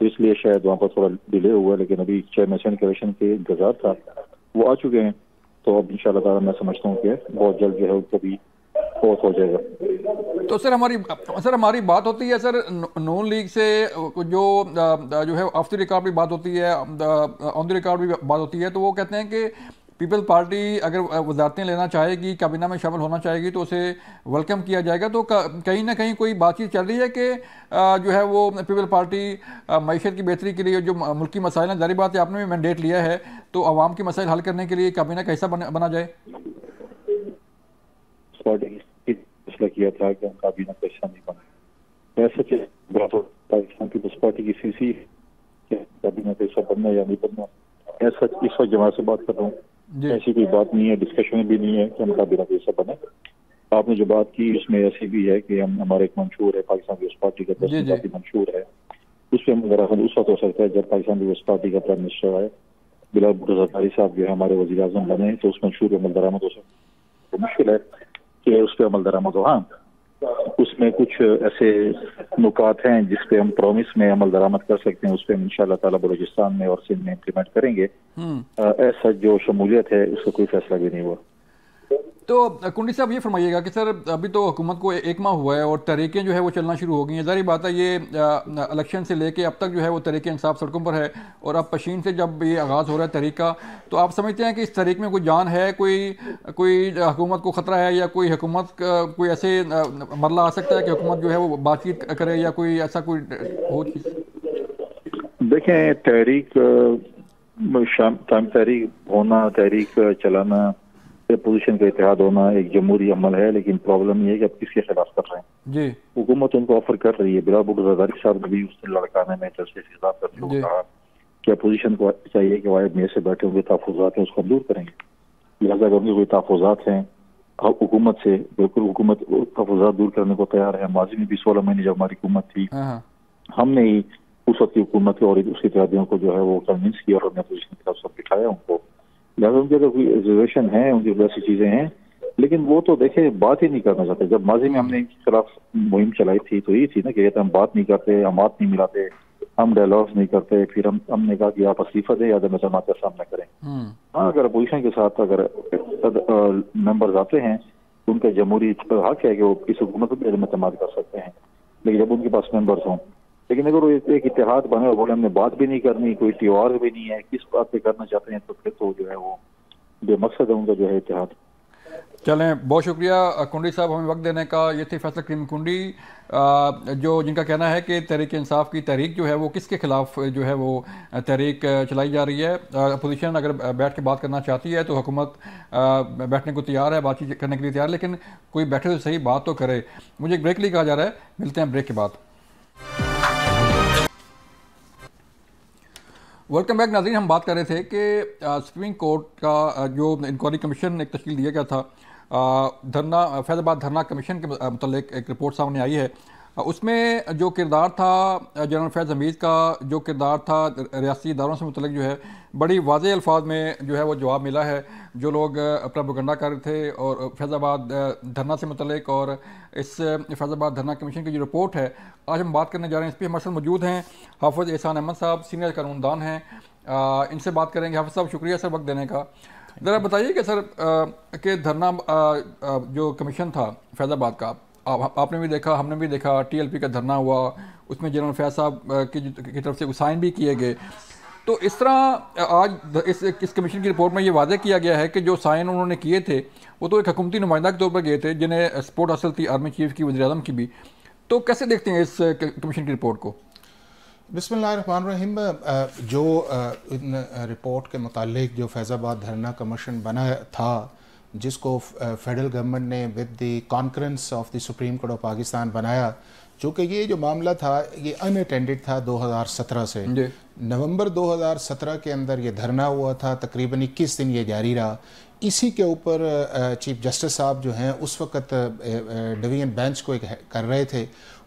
تو اس لیے شاید وہاں پر تھوڑا ڈیلے ہوا. لیکن ابھی چیئرمین کے الیکشن کے انتظار تھا, وہ آ چکے ہیں. تو اب انشاءاللہ تعالیٰ میں سمجھتا ہوں کہ بہت جلد جو ہے ان کو بھی بہت ہو جائے گا. تو سر ہماری بات ہوتی ہے سر نون لیگ سے جو ہے آف دی ریکارڈ بھی بات ہوتی ہے, آن دی ریکارڈ بھی بات ہوتی ہے. تو وہ کہتے ہیں کہ پیپل پارٹی اگر وزارتیں لینا چاہے گی، کابینہ میں شامل ہونا چاہے گی تو اسے ویلکم کیا جائے گا. تو کہیں نہ کہیں کوئی بات چیت چل رہی ہے کہ جو ہے وہ پیپل پارٹی معیشت کی بہتری کے لیے جو ملکی مسائل ہیں، ظاہر بات ہے آپ نے بھی مینڈیٹ لیا ہے، تو عوام کے مسائل حل کرنے کے لیے کابینہ کا حصہ بنا جائے. فیصلہ کیا تھا کہ ہم کابینہ کا حصہ نہیں بنے. ایسا پاکستان پیپلز پارٹی کی سی کابینہ کا حصہ بننا یا نہیں بننا، ایسا اس وقت جماعت سے بات کر رہا ہوں. ایسی کوئی بات نہیں ہے، ڈسکشن بھی نہیں ہے کہ ہم کابینہ کا حصہ بنے. آپ نے جو بات کی اس میں ایسی بھی ہے کہ ہمارا ایک منشور ہے پاکستان پیپلز پارٹی کا کافی منشور ہے، اس پہ درخت اس وقت ہو سکتا ہے جب پاکستان پیپلز پارٹی کا پرائم منسٹر آئے، بلال بھٹو زرداری صاحب جو ہے ہمارے وزیر اعظم بنے تو اس منشور پہ عمل درآمد ہو سکتا ہے. مشکل ہے کہ اس پہ عمل درآمد ہو. ہاں اس میں کچھ ایسے نکات ہیں جس پہ ہم پرومس میں عمل درآمد کر سکتے ہیں، اس پہ ہم انشاءاللہ تعالیٰ بلوچستان میں اور سندھ میں امپلیمنٹ کریں گے. ایسا جو شمولیت ہے اس کا کوئی فیصلہ بھی نہیں ہوا. تو کنڈی صاحب یہ فرمائیے گا کہ سر ابھی تو حکومت کو 1 ماہ ہوا ہے اور تحریکیں جو ہے وہ چلنا شروع ہو گئی ہیں. ظاہر بات ہے یہ الیکشن سے لے کے اب تک جو ہے وہ تحریک انصاف سڑکوں پر ہے، اور اب پشین سے جب یہ آغاز ہو رہا ہے تحریک کا، تو آپ سمجھتے ہیں کہ اس تحریک میں کوئی جان ہے، کوئی حکومت کو خطرہ ہے، یا کوئی حکومت کوئی ایسے مرحلہ آ سکتا ہے کہ حکومت جو ہے وہ بات چیت کرے، یا کوئی ایسا کوئی ہو چیز؟ دیکھیں تحریک تحریک ہونا، تحریک چلانا، پوزیشن کا اتحاد ہونا ایک جمہوری عمل ہے، لیکن پرابلم یہ ہے کہ آپ کس کے خلاف کر رہے ہیں. جی حکومت ان کو آفر کر رہی ہے. بلال بھٹو زرداری صاحب نے بھی اس دن لڑکانے میں جلسے سے خطاب کرتے ہوئے کہا کہ اپوزیشن کو چاہیے کہ وہ میں سے بیٹھے ہوئے تحفظات ہیں اس کو ہم دور کریں گے. لہٰذا اگر ان کے کوئی تحفظات ہیں حکومت سے، بالکل حکومت تحفظات دور کرنے کو تیار ہے. ماضی میں بھی 16 مہینے جب ہماری حکومت تھی ہم نے ہی اس وقت کی حکومت اور اس کے اتحادیوں کو جو ہے وہ کنونس کیا اور اپوزیشن کے خلاف سب بٹھایا ان کو. لہٰذا ان کی اگر کوئی ریزرویشن ہے، ان کی ویسی چیزیں ہیں، لیکن وہ تو دیکھیں بات ہی نہیں کرنا چاہتے. جب ماضی میں ہم نے ان کے خلاف مہم چلائی تھی تو یہ تھی نا کہ ہم بات نہیں کرتے، ہم ہاتھ نہیں ملاتے، ہم ڈائلاگز نہیں کرتے. پھر ہم نے کہا کہ آپ استعفیٰ دیں یا عدم اعتماد کا سامنا کریں. ہاں اگر اپوزیشن کے ساتھ اگر ممبرز آتے ہیں تو ان کا جمہوری حق ہے کہ وہ اس حکومت کو بھی عدم اعتماد کر سکتے ہیں، لیکن جب ان کے پاس ممبرز ہوں. لیکن اگر وہ ایک اتحاد بنے اور بولے ہم نے بات بھی نہیں کرنی، کوئی تیوہار بھی نہیں ہے، کس بات پہ کرنا چاہتے ہیں، تو پھر تو جو ہے وہ بے مقصد ہے ان کا جو ہے اتحاد. چلیں بہت شکریہ کنڈی صاحب ہمیں وقت دینے کا. یہ تھی فیصل کریم کنڈی جن کا کہنا ہے کہ تحریک انصاف کی تحریک جو ہے وہ کس کے خلاف جو ہے وہ تحریک چلائی جا رہی ہے. اپوزیشن اگر بیٹھ کے بات کرنا چاہتی ہے تو حکومت بیٹھنے کو تیار ہے، بات چیت کرنے کے لیے تیار ہے، لیکن کوئی بیٹھے تو صحیح بات تو کرے. مجھے ایک بریک لیے کہا جا رہا ہے، ملتے ہیں بریک کے بعد. ویلکم بیک ناظرین. ہم بات کر رہے تھے کہ سپریم کورٹ کا جو انکوائری کمیشن ایک تشکیل دیا گیا تھا، دھرنا فیض آباد دھرنا کمیشن کے متعلق ایک رپورٹ سامنے آئی ہے. اس میں جو کردار تھا جنرل فیض حمید کا، جو کردار تھا ریاستی اداروں سے متعلق، جو ہے بڑی واضح الفاظ میں جو ہے وہ جواب ملا ہے. جو لوگ پروپیگنڈا کر رہے تھے اور فیض آباد دھرنا سے متعلق اور اس فیض آباد دھرنا کمیشن کی جو رپورٹ ہے آج ہم بات کرنے جا رہے ہیں، اس پہ ہمارے ساتھ موجود ہیں حافظ احسان احمد صاحب، سینئر قانون دان ہیں. ان سے بات کریں گے. حافظ صاحب شکریہ سر وقت دینے کا. ذرا بتائیے کہ سر کہ دھرنا جو کمیشن تھا فیض آباد کا، آپ نے بھی دیکھا، ہم نے بھی دیکھا، ٹی ایل پی کا دھرنا ہوا، اس میں جنرل فیض صاحب کی طرف سے سائن بھی کیے گئے. تو اس طرح آج اس کمیشن کی رپورٹ میں یہ واضح کیا گیا ہے کہ جو سائن انہوں نے کیے تھے وہ تو ایک حکومتی نمائندہ کے طور پر گئے تھے جنہیں سپورٹ حاصل تھی آرمی چیف کی، وزیر اعظم کی بھی. تو کیسے دیکھتے ہیں اس کمیشن کی رپورٹ کو؟ بسم اللہ الرحمن الرحیم. جو ان رپورٹ کے متعلق جو فیض آباد دھرنا کمیشن بنا تھا، جس کو فیڈرل گورنمنٹ نے with the concurrence of the supreme court of Pakistan بنایا، چونکہ یہ جو معاملہ تھا یہ ان اٹینڈڈ تھا 2017 سے. نومبر 2017 کے اندر یہ دھرنا ہوا تھا، تقریباً 21 دن یہ جاری رہا. اسی کے اوپر چیف جسٹس صاحب جو ہیں اس وقت ڈویژن بینچ کو کر رہے تھے،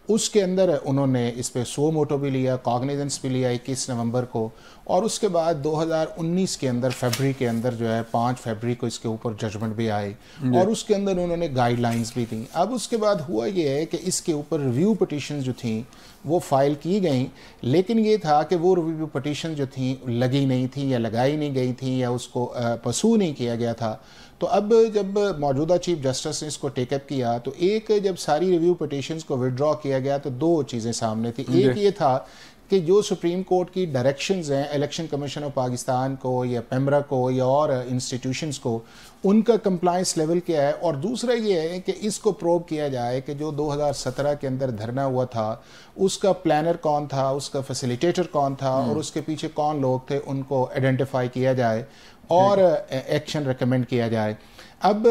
اس کے اندر انہوں نے اس پہ سو موٹو بھی لیا، کاگنیزنس بھی لیا 21 نومبر کو. اور اس کے بعد 2019 کے اندر فیبری کے اندر جو ہے 5 فیبری کو اس کے اوپر ججمنٹ بھی آئی اور اس کے اندر انہوں نے گائیڈ لائنز بھی دیں. اب اس کے بعد ہوا یہ ہے کہ اس کے اوپر ریویو پٹیشنز جو تھیں وہ فائل کی گئیں، لیکن یہ تھا کہ وہ ریویو پٹیشن جو تھیں لگی نہیں تھیں یا لگائی نہیں گئی تھیں یا اس کو پرسو نہیں کیا گیا تھا. تو اب جب موجودہ چیف جسٹس نے اس کو ٹیک اپ کیا تو ایک جب ساری ریویو پٹیشنز کو وڈرا کیا گیا تو 2 چیزیں سامنے تھیں. ایک یہ تھا کہ جو سپریم کورٹ کی ڈائریکشنز ہیں الیکشن کمیشن آف پاکستان کو یا پیمرا کو یا اور انسٹیٹیوشنز کو، ان کا کمپلائنس لیول کیا ہے، اور دوسرا یہ ہے کہ اس کو پروب کیا جائے کہ جو 2017 کے اندر دھرنا ہوا تھا اس کا پلانر کون تھا، اس کا فیسیلیٹیٹر کون تھا، اور اس کے پیچھے کون لوگ تھے، ان کو آئیڈینٹیفائی کیا جائے اور ایکشن ریکمینڈ کیا جائے۔ اب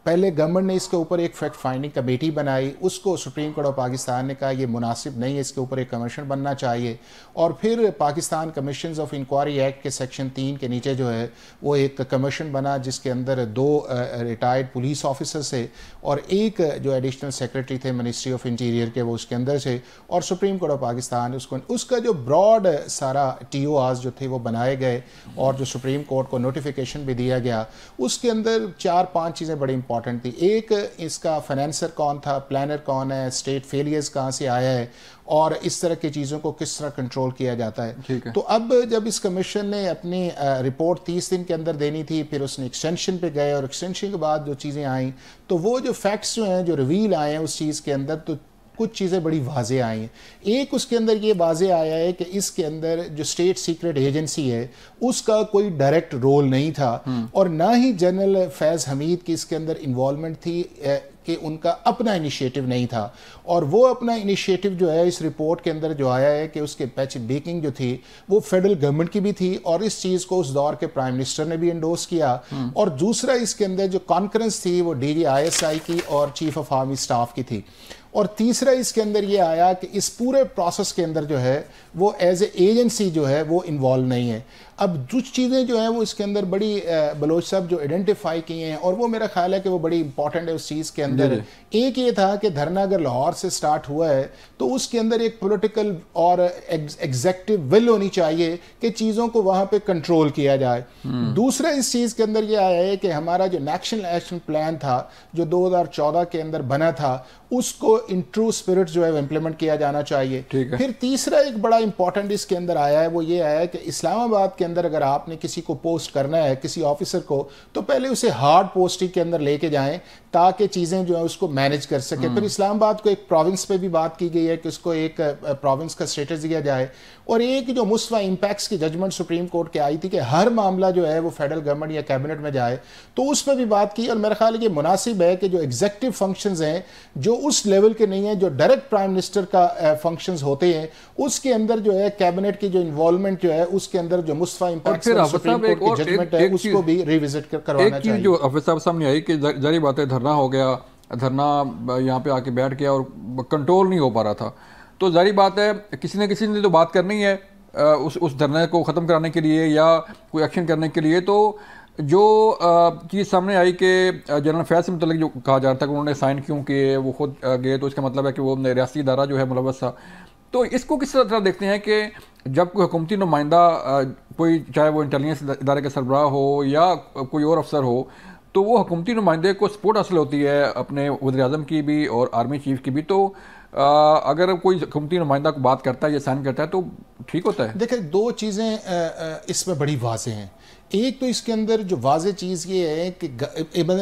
پہلے گورنمنٹ نے اس کے اوپر ایک فیکٹ فائنڈنگ کمیٹی بنائی، اس کو سپریم کورٹ آف پاکستان نے کہا یہ مناسب نہیں ہے، اس کے اوپر ایک کمیشن بننا چاہیے، اور پھر Pakistan commissions of inquiry act کے سیکشن 3 کے نیچے جو ہے وہ ایک کمیشن بنا جس کے اندر 2 ریٹائرڈ پولیس آفیسر سے اور ایک جو ایڈیشنل سیکرٹری تھے منسٹری آف انٹیریئر کے وہ اس کے اندر سے، اور سپریم کورٹ آف پاکستان اس کا جو براڈ سارا ٹی او آرز جو تھے وہ بنائے گئے اور جو سپریم کورٹ کو نوٹیفیکیشن بھی دیا گیا۔ اس کے اندر 4-5 چیزیں بڑی امپورٹنٹ تھی۔ ایک، اس کا فائنینسر کون تھا، پلانر کون ہے، اسٹیٹ فیلیئرز کہاں سے آیا ہے، اور اس طرح کی چیزوں کو کس طرح کنٹرول کیا جاتا ہے۔ تو اب جب اس کمیشن نے اپنی رپورٹ 30 دن کے اندر دینی تھی، پھر اس نے ایکسٹینشن پہ گئے، اور ایکسٹینشن کے بعد جو چیزیں آئیں تو وہ جو فیکٹس جو ہیں جو ریویل آئے ہیں اس چیز کے اندر، تو کچھ چیزیں بڑی واضح آئی ہیں۔ ایک اس کے اندر یہ واضح آیا ہے کہ اس کے اندر جو اسٹیٹ سیکرٹ ایجنسی ہے اس کا کوئی ڈائریکٹ رول نہیں تھا، اور نہ ہی جنرل فیض حمید کی اس کے اندر انوالومنٹ تھی کہ ان کا اپنا انیشیٹو نہیں تھا، اور وہ اپنا انیشیٹو جو ہے اس رپورٹ کے اندر جو آیا ہے کہ اس کے پیچ بیکنگ جو تھی وہ فیڈرل گورنمنٹ کی بھی تھی، اور اس چیز کو اس دور کے پرائم منسٹر نے بھی انڈورس کیا، اور دوسرا اس کے اندر جو کانفرنس تھی وہ D G I S I کی اور چیف آف آرمی اسٹاف کی تھی، اور تیسرا اس کے اندر یہ آیا کہ اس پورے پروسیس کے اندر جو ہے وہ ایز اے ایجنسی جو ہے وہ انوالو نہیں ہے۔ اب کچھ چیزیں جو ہیں وہ اس کے اندر بڑی بلوچ صاحب جو آئیڈینٹیفائی کی ہیں، اور وہ میرا خیال ہے کہ وہ بڑی امپورٹنٹ ہے اس چیز کے اندر۔ ایک یہ تھا کہ دھرنا اگر لاہور سے سٹارٹ ہوا ہے تو اس کے اندر ایک پولیٹیکل اور ایگزیکٹو ول ہونی چاہیے کہ چیزوں کو وہاں پہ کنٹرول کیا جائے۔ دوسرا اس چیز کے اندر یہ آیا ہے کہ ہمارا جو نیشنل ایکشن پلان تھا جو 2014 کے اندر بنا تھا اس کو ان ٹرو اسپرٹ جو ہے وہ امپلیمنٹ کیا جانا چاہیے۔ پھر تیسرا ایک بڑا امپورٹنٹ اس کے اندر آیا ہے وہ یہ آیا ہے کہ اسلام آباد کے اندر اگر آپ نے کسی کو پوسٹ کرنا ہے کسی آفیسر کو تو پہلے اسے ہارڈ پوسٹنگ کے اندر لے کے جائیں تاکہ چیزیں جو ہیں اس کو مینج کر سکے۔ پھر اسلام آباد کو ایک پروونس پہ بھی بات کی گئی ہے کہ اس کو ایک پروونس کا سٹیٹس دیا جائے، اور ایک جو مصفہ امپیکٹس کی ججمنٹ سپریم کورٹ کے آئی تھی کہ ہر معاملہ جو ہے وہ فیڈرل گورنمنٹ یا کیبنٹ میں جائے، تو اس پہ بھی بات کی، اور میرا خیال ہے کہ مناسب ہے کہ جو ایگزیکٹو فنکشنز ہیں جو اس لیول کے نہیں ہیں جو ڈائریکٹ پرائم منسٹر کا فنکشنز ہوتے ہیں اس کے اندر جو ہے کیبنٹ کی جو انوالومنٹ جو ہے اس کے اندر جو مصفہ امپیکٹس سپریم کورٹ کی ججمنٹ ہے اس کو بھی ریوزٹ کروانا چاہیے۔ ایک چیز جو حافظ صاحب سامنے آئی کہ ظاہر بات ہے دھرنا ہو گیا، دھرنا یہاں پہ آ کے بیٹھ گیا اور کنٹرول نہیں ہو پا رہا تھا، تو ظاہر بات ہے کسی نے تو بات کرنی ہے اس دھرنے کو ختم کرانے کے لیے یا کوئی ایکشن کرنے کے لیے۔ تو جو چیز سامنے آئی کہ جنرل فیض سے متعلق جو کہا جا رہا تھا کہ انہوں نے سائن کیوں کیے، وہ خود گئے، تو اس کا مطلب ہے کہ وہ ریاستی ادارہ جو ہے ملوث تھا۔ تو اس کو کس طرح دیکھتے ہیں کہ جب کوئی حکومتی نمائندہ کوئی چاہے وہ انٹیلیجنس ادارے کا سربراہ ہو یا کوئی اور افسر ہو تو وہ حکومتی نمائندے کو سپورٹ حاصل ہوتی ہے اپنے وزیر اعظم کی بھی اور آرمی چیف کی بھی، تو اگر کوئی حکومتی نمائندہ کو بات کرتا ہے یا سائن کرتا ہے تو ٹھیک ہوتا ہے؟ دیکھیں دو چیزیں اس میں بڑی واضح ہیں۔ ایک تو اس کے اندر جو واضح چیز یہ ہے کہ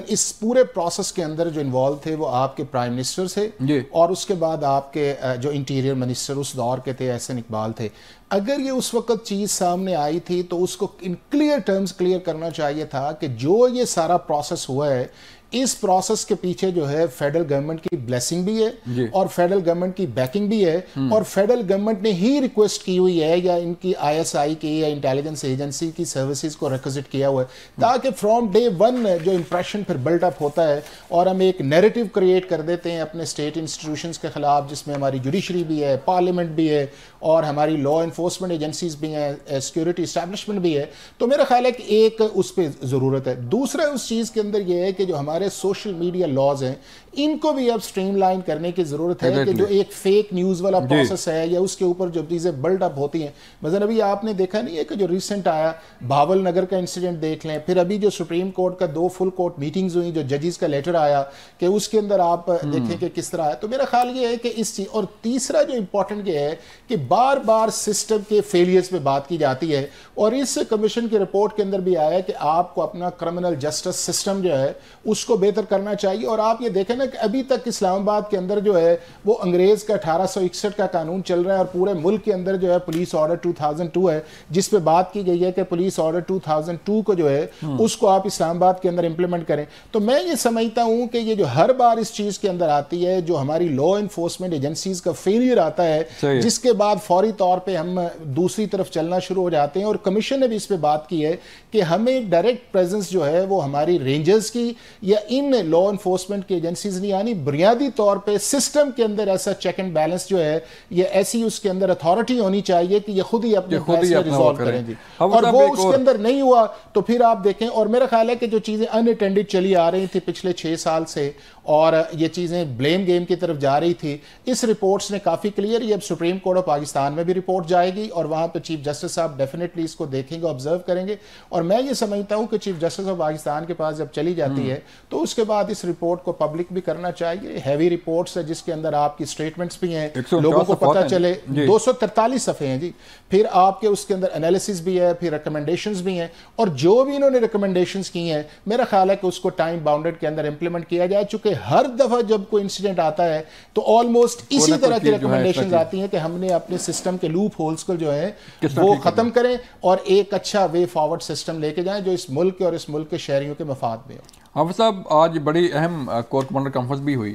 اس پورے پروسیس کے اندر جو انوالو تھے وہ آپ کے پرائم منسٹر تھے اور اس کے بعد آپ کے جو انٹیریئر منسٹر اس دور کے تھے احسن اقبال تھے۔ اگر یہ اس وقت چیز سامنے آئی تھی تو اس کو ان کلیئر ٹرمز کلیئر کرنا چاہیے تھا کہ جو یہ سارا پروسیس ہوا ہے اس پروسیس کے پیچھے جو ہے فیڈرل گورنمنٹ کی بلیسنگ بھی ہے اور فیڈرل گورنمنٹ کی بیکنگ بھی ہے، اور فیڈرل گورنمنٹ نے ہی ریکویسٹ کی ہوئی ہے یا ان کی آئی ایس آئی کی یا انٹیلیجنس ایجنسی کی سروسز کو ریکویزٹ کیا ہوا ہے تاکہ فرام ڈے ون جو امپریشن پھر بلڈ اپ ہوتا ہے اور ہم ایک نیریٹو کریٹ کر دیتے ہیں اپنے اسٹیٹ انسٹیٹیوشنز کے خلاف جس میں ہماری جوڈیشری بھی ہے، پارلیمنٹ بھی ہے اور ہماری لا انفورسمنٹ ایجنسیز بھی ہیں، سیکورٹی اسٹیبلشمنٹ بھی ہے، تو میرا خیال ہے کہ ایک اس پہ ضرورت ہے۔ دوسرا اس چیز کے اندر یہ ہے کہ جو ہمارے سوشل میڈیا لاز ہیں ان کو بھی اب سٹریم لائن کرنے کی ضرورت ہے کہ جو ایک فیک نیوز والا پروسیس ہے یا اس کے اوپر جو چیزیں بلڈ اپ ہوتی ہیں، مثلا ابھی آپ نے دیکھا نہیں ہے کہ جو ریسنٹ آیا بھاول نگر کا انسیڈنٹ دیکھ لیں، پھر ابھی جو سپریم کورٹ کا 2 فل کورٹ میٹنگز ہوئی جو ججز کا لیٹر آیا کہ اس کے اندر آپ دیکھیں کہ کس طرح ہے، تو میرا خیال یہ ہے کہ اس چیز اور تیسرا جو امپورٹنٹ یہ ہے کہ بار بار سسٹم سسٹم کے فیلیئرز پہ بات کی جاتی ہے. اور اس کمیشن کی رپورٹ کے اندر بھی آیا ہے کہ آپ کو اپنا کرمنل جسٹس سسٹم جو ہے اس کو بہتر کرنا چاہیے. اور آپ یہ دیکھیں نا کہ ابھی تک اسلام آباد کے اندر جو ہے وہ انگریز کا 1861 کا قانون چل رہا ہے, اور پورے ملک کے اندر جو ہے پولیس آرڈر 2002 ہے جس پہ بات کی گئی ہے کہ پولیس آرڈر 2002 کو جو ہے اس کو آپ اسلام آباد کے اندر امپلیمنٹ کریں. تو میں یہ سمجھتا ہوں کہ یہ جو ہر بار اس چیز کے اندر آتی ہے, جو ہماری لا انفورسمنٹ ایجنسیز کا فیلئر آتا ہے, جس کے بعد فوری طور پہ ہم دوسری طرف چلنا شروع ہو جاتے ہیں. اور کمیشن نے بھی اس پہ بات کی ہے کہ ہمیں ڈائریکٹ پریزنس جو ہے وہ ہماری رینجرز کی یا ان لا انفورسمنٹ کی ایجنسیز نہیں, یعنی بنیادی طور پہ سسٹم کے اندر ایسا چیک اینڈ بیلنس جو ہے یہ ایسی اس کے اندر اتھارٹی ہونی چاہیے کہ یہ خود ہی اپنے فیصلے ریزالو کریں جی. اور وہ اس کے اندر نہیں ہوا تو پھر آپ دیکھیں. اور میرا خیال ہے کہ جو چیزیں ان اٹینڈڈ چلی آ رہی تھی پچھلے 6 سال سے اور یہ چیزیں بلیم گیم کی طرف جا رہی تھی, اس رپورٹس نے کافی کلیئر, یہ اب سپریم کورٹ آف پاکستان میں بھی رپورٹ جائے گی اور وہاں پہ چیف جسٹس صاحب ڈیفینیٹلی اس کو دیکھیں گے, آبزرو کریں گے. اور میں یہ سمجھتا ہوں کہ چیف جسٹس آف پاکستان کے پاس جب چلی جاتی ہے تو اس کے بعد اس رپورٹ کو پبلک بھی کرنا چاہیے. ہیوی رپورٹس ہے جس کے اندر آپ کی سٹیٹمنٹس بھی ہیں, لوگوں کو پتہ چلے. 243 صفحے ہیں جی. پھر آپ کے اس کے اندر انالیسس بھی ہے, پھر ریکمنڈیشنز بھی ہیں, اور جو بھی انہوں نے ریکمنڈیشنز کی ہیں میرا خیال ہے کہ اس کو ٹائم باؤنڈڈ کے اندر امپلیمنٹ کیا جائے. چونکہ ہر دفعہ جب کوئی انسیڈنٹ آتا ہے تو آلموسٹ اسی طرح کی ریکمنڈیشنز آتی ہیں کہ ہم نے اپنے سسٹم کے لوپ ہولز کو جو ہے وہ ختم کریں اور ایک اچھا وے فارورڈ سسٹم لے کے جائیں جو اس ملک کے اور اس ملک کے شہریوں کے مفاد میں ہو. حافظ صاحب, آج بڑی اہم کور کمانڈر کانفرنس بھی ہوئی,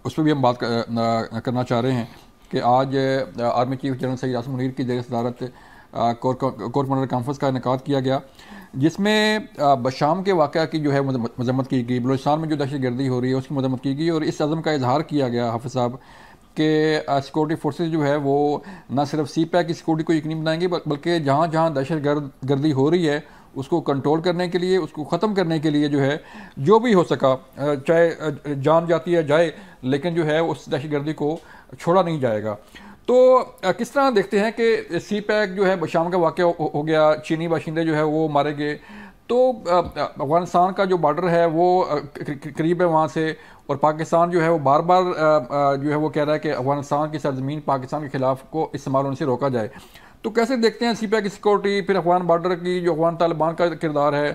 اس پہ بھی ہم بات کرنا چاہ رہے ہیں کہ آج army chief general Syed Asim Munir کی زیر صدارت کور کمانڈر کانفرنس کا انعقاد کیا گیا, جس میں بشام کے واقعہ کی جو ہے مذمت کی گئی, بلوچستان میں جو دہشت گردی ہو رہی ہے اس کی مذمت کی گئی, اور اس عزم کا اظہار کیا گیا حافظ صاحب کہ سیکورٹی فورسز جو ہے وہ نہ صرف سی پیک کی سیکورٹی کو یقینی بنائیں گے بلکہ جہاں جہاں دہشت گردی ہو رہی ہے اس کو کنٹرول کرنے کے لیے, اس کو ختم کرنے کے لیے جو ہے جو بھی ہو سکا, چاہے جان جاتی ہے جائے, لیکن جو ہے اس دہشت گردی کو چھوڑا نہیں جائے گا. تو کس طرح دیکھتے ہیں کہ سی پیک جو ہے بشام کا واقعہ ہو گیا, چینی باشندے جو ہے وہ مارے گئے, تو افغانستان کا جو بارڈر ہے وہ قریب ہے وہاں سے, اور پاکستان جو ہے وہ بار بار جو ہے وہ کہہ رہا ہے کہ افغانستان کی سرزمین پاکستان کے خلاف کو استعمال ہونے سے روکا جائے. تو کیسے دیکھتے ہیں سی پیک کی سیکورٹی, پھر افغان بارڈر کی جو افغان طالبان کا کردار ہے,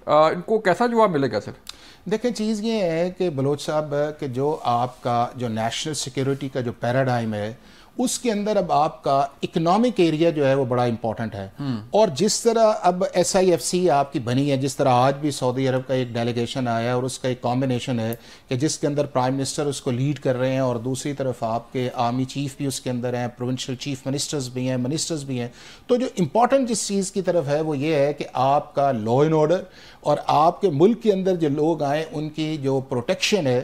ان کو کیسا جواب ملے گا سر؟ دیکھیں چیز یہ ہے کہ بلوچ صاحب کہ جو آپ کا جو نیشنل سیکیورٹی کا جو پیراڈائم ہے اس کے اندر اب آپ کا اکنامک ایریا جو ہے وہ بڑا امپورٹنٹ ہے. اور جس طرح اب ایس آئی ایف سی آپ کی بنی ہے, جس طرح آج بھی سعودی عرب کا ایک ڈیلیگیشن آیا ہے اور اس کا ایک کامبینیشن ہے کہ جس کے اندر پرائم منسٹر اس کو لیڈ کر رہے ہیں اور دوسری طرف آپ کے آرمی چیف بھی اس کے اندر ہیں, پروونشل چیف منسٹرز بھی ہیں, منسٹرز بھی ہیں. تو جو امپورٹنٹ جس چیز کی طرف ہے وہ یہ ہے کہ آپ کا لا اینڈ آرڈر اور آپ کے ملک کے اندر جو لوگ آئیں ان کی جو پروٹیکشن ہے,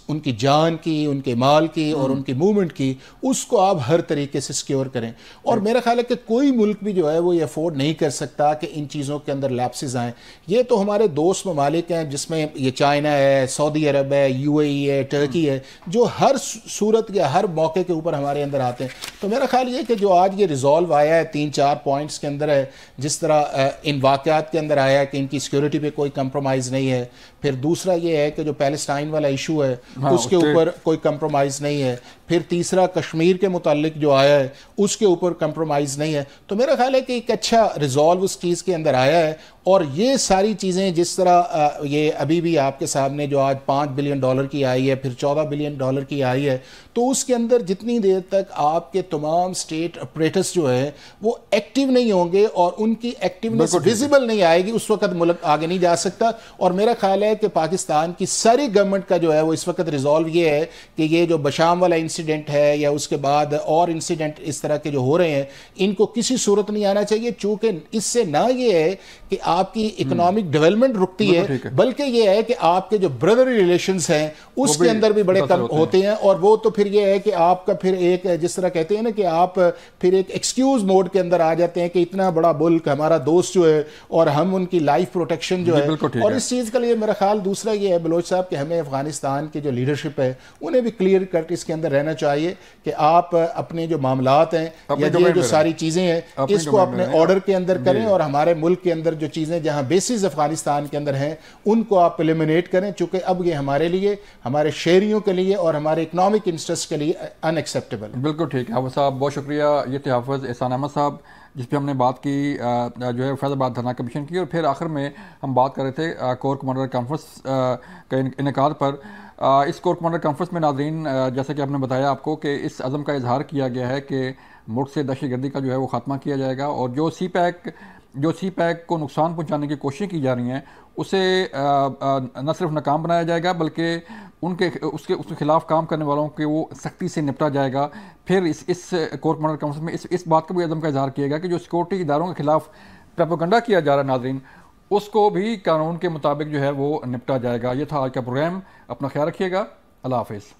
ان کی جان کی, ان کے مال کی اور ان کی موومنٹ کی, اس کو آپ ہر طریقے سے سیکیور کریں. اور میرا خیال ہے کہ کوئی ملک بھی جو ہے وہ یہ افورڈ نہیں کر سکتا کہ ان چیزوں کے اندر لیپسز آئیں. یہ تو ہمارے دوست ممالک ہیں جس میں یہ چائنا ہے, سعودی عرب ہے, یو اے ای ہے, ٹرکی ہے, جو ہر صورت یا ہر موقع کے اوپر ہمارے اندر آتے ہیں. تو میرا خیال یہ کہ جو آج یہ ریزالو آیا ہے 3-4 پوائنٹس کے اندر ہے, جس طرح ان واقعات کے اندر آیا ہے کہ ان کی سیکیورٹی پہ کوئی کمپرومائز نہیں ہے. پھر دوسرا یہ ہے کہ جو پیلسٹائن والا ایشو ہے اس کے اوپر کوئی کمپرومائز نہیں ہے. پھر تیسرا کشمیر کے متعلق جو آیا ہے اس کے اوپر کمپرومائز نہیں ہے. تو میرا خیال ہے کہ ایک اچھا ریزالو اس چیز کے اندر آیا ہے. اور یہ ساری چیزیں جس طرح یہ ابھی بھی آپ کے سامنے جو آج $5 بلین کی آئی ہے, پھر $14 بلین کی آئی ہے, تو اس کے اندر جتنی دیر تک آپ کے تمام سٹیٹ اپریٹس جو ہے وہ ایکٹیو نہیں ہوں گے اور ان کی ایکٹیونیس ویزیبل نہیں آئے گی, اس وقت ملک آگے نہیں جا سکتا. اور میرا خیال ہے کہ پاکستان کی ساری گورنمنٹ کا جو ہے وہ اس وقت ریزالو یہ ہے کہ یہ جو بشام والا انسیڈنٹ ہے یا اس کے بعد اور انسیڈنٹ اس طرح کے جو ہو رہے ہیں ان کو کسی صورت نہیں آنا چاہیے, چونکہ اس سے نہ یہ ہے کہ آپ کی اکنامک ڈیولپمنٹ رکتی ہے, بلکہ یہ ہے کہ آپ کے جو بردرلی ریلیشنز ہیں اس کے اندر بھی بڑے کم ہوتے ہیں. اور وہ تو پھر یہ ہے کہ آپ کا پھر ایک جس طرح کہتے ہیں نا کہ آپ پھر ایک ایکسکیوز موڈ کے اندر آ جاتے ہیں کہ اتنا بڑا ملک ہمارا دوست جو ہے اور ہم ان کی لائف پروٹیکشن جو ہے. اور اس چیز کے لیے میرا خیال دوسرا یہ ہے بلوچ صاحب کہ ہمیں افغانستان کی جو لیڈرشپ ہے انہیں بھی کلیئر کٹ اس کے اندر رہنا چاہیے کہ آپ اپنے جو معاملات ہیں یا یہ جو ساری چیزیں ہیں اس کو اپنے آرڈر کے اندر کریں اور ہمارے ملک کے اندر جو چیز چیزیں جہاں بیسز افغانستان کے اندر ہیں ان کو آپ ایلیمنیٹ کریں، چونکہ اب یہ ہمارے لیے، ہمارے شہریوں کے لیے اور ہمارے اکنامک انٹرسٹ کے لیے ان ایکسیپٹیبل۔ بالکل ٹھیک ہے حافظ صاحب، بہت شکریہ۔ یہ تھے حافظ احسان احمد صاحب جس پہ ہم نے بات کی جو ہے فیض آباد دھرنا کمیشن کی، اور پھر آخر میں ہم بات کر رہے تھے کور کمانڈر کانفرنس کا انعقاد پر۔ اس کور کمانڈر کانفرنس میں ناظرین جیسا کہ آپ نے بتایا آپ کو کہ اس عزم کا اظہار کیا گیا ہے کہ ملک سے دہشت گردی کا جو ہے وہ خاتمہ کیا جائے گا، اور جو سی پیک کو نقصان پہنچانے کی کوششیں کی جا رہی ہیں اسے نہ صرف ناکام بنایا جائے گا بلکہ اس کے خلاف کام کرنے والوں کے وہ سختی سے نپٹا جائے گا۔ پھر اس کور کمانڈر کانفرنس میں اس بات کا بھی عزم کا اظہار کیا گیا کہ جو سیکورٹی اداروں کے خلاف پروپیگنڈا کیا جا رہا ہے ناظرین، اس کو بھی قانون کے مطابق جو ہے وہ نپٹا جائے گا۔ یہ تھا آج کا پروگرام، اپنا خیال رکھیے گا، اللہ حافظ۔